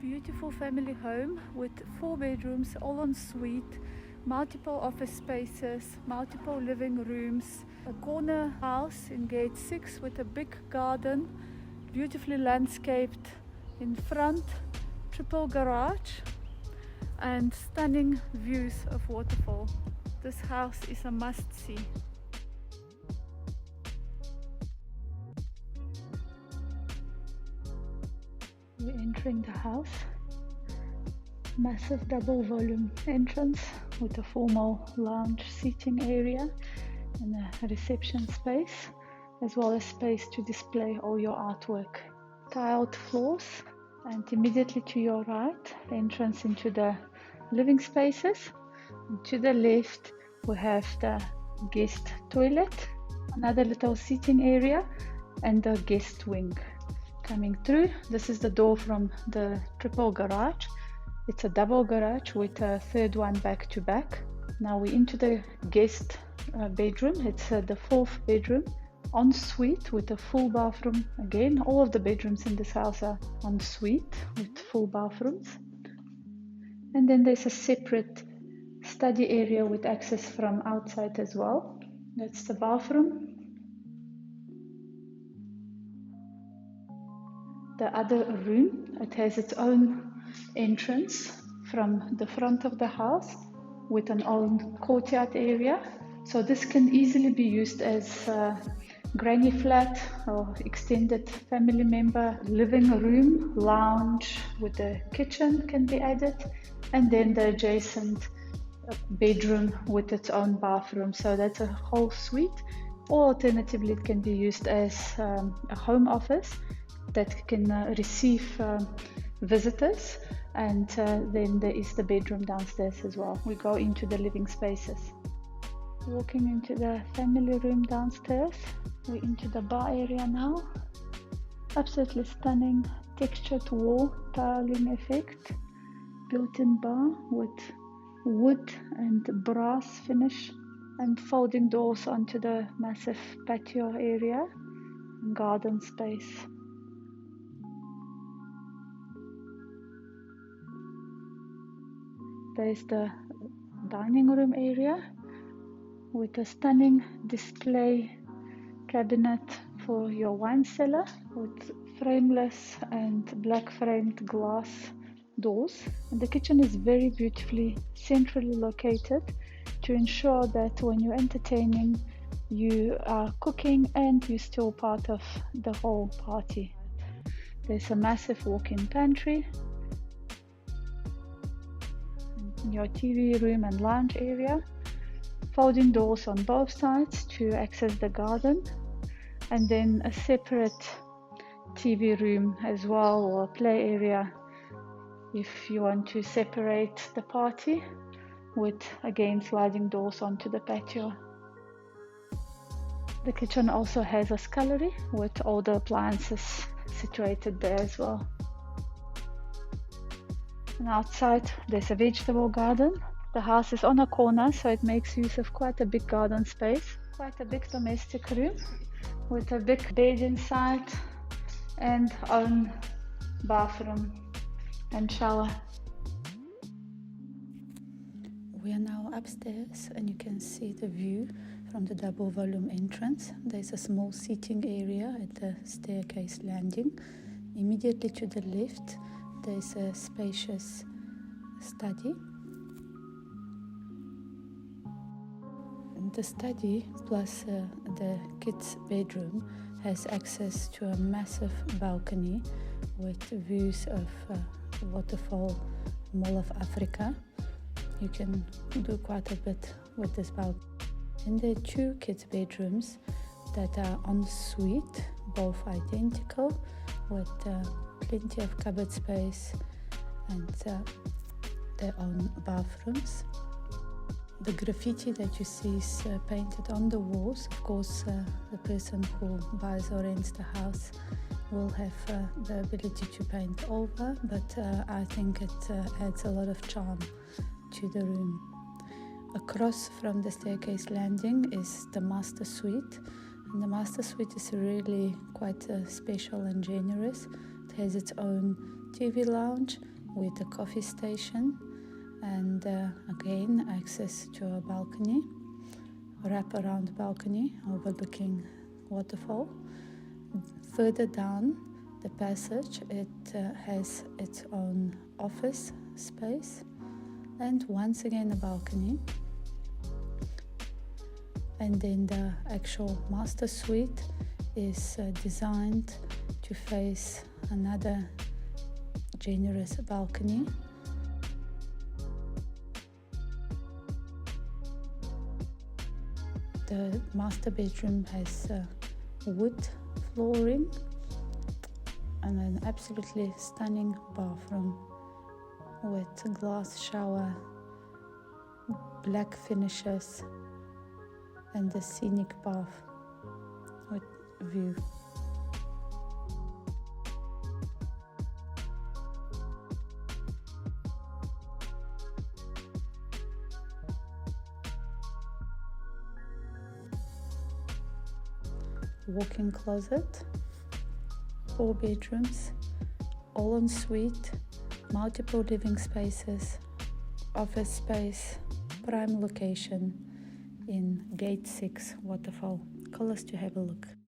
beautiful family home with 4 bedrooms, all en suite, multiple office spaces, multiple living rooms, a corner house in gate 6 with a big garden, beautifully landscaped in front, triple garage and stunning views of Waterfall. This house is a must-see. We're entering the house. Massive double volume entrance with a formal lounge seating area and a reception space, as well as space to display all your artwork. Tiled floors, and immediately to your right, entrance into the living spaces. And to the left, we have the guest toilet, another little seating area, and the guest wing. Coming through, this is the door from the triple garage. It's a double garage with a third one back to back. Now we're into the guest bedroom. It's the 4th bedroom, en suite with a full bathroom. Again, all of the bedrooms in this house are en suite with full bathrooms. And then there's a separate study area with access from outside as well. That's the bathroom. The other room, it has its own entrance from the front of the house with an own courtyard area. So this can easily be used as a granny flat or extended family member living room, lounge with a kitchen can be added, and then the adjacent bedroom with its own bathroom. So that's a whole suite. Or alternatively, it can be used as a home office that can receive visitors, and then there is the bedroom downstairs as well. We go into the living spaces. Walking into the family room downstairs, we're into the bar area now. Absolutely stunning textured wall tiling effect, built-in bar with wood and brass finish, and folding doors onto the massive patio area and garden space. There's the dining room area with a stunning display cabinet for your wine cellar with frameless and black framed glass doors. And the kitchen is very beautifully centrally located to ensure that when you're entertaining, you are cooking and you're still part of the whole party. There's a massive walk-in pantry, your TV room and lounge area, folding doors on both sides to access the garden, and then a separate TV room as well, or play area if you want to separate the party, with again sliding doors onto the patio. The kitchen also has a scullery with all the appliances situated there as well. And outside there's a vegetable garden. The house is on a corner, so it makes use of quite a big garden space. Quite a big domestic room with a big bed inside and own bathroom and shower. We are now upstairs and you can see the view from the double volume entrance. There's a small seating area at the staircase landing. Immediately to the left there's a spacious study. The study plus the kids' bedroom has access to a massive balcony with views of Waterfall, Mall of Africa. You can do quite a bit with this balcony. And there are 2 kids' bedrooms that are en suite, both identical, with plenty of cupboard space and their own bathrooms. The graffiti that you see is painted on the walls. Of course, the person who buys or rents the house will have the ability to paint over, but I think it adds a lot of charm to the room. Across from the staircase landing is the master suite, and the master suite is really quite special and generous. It has its own TV lounge with a coffee station and again access to a balcony, wrap-around balcony overlooking Waterfall. Further down the passage, it has its own office space and once again a balcony. And then the actual master suite is designed to face another generous balcony. The master bedroom has wood flooring and an absolutely stunning bathroom with a glass shower, black finishes, and a scenic bath with view. Walk-in closet, 4 bedrooms, all en suite, multiple living spaces, office space, prime location in Gate 6 Waterfall. Call us to have a look.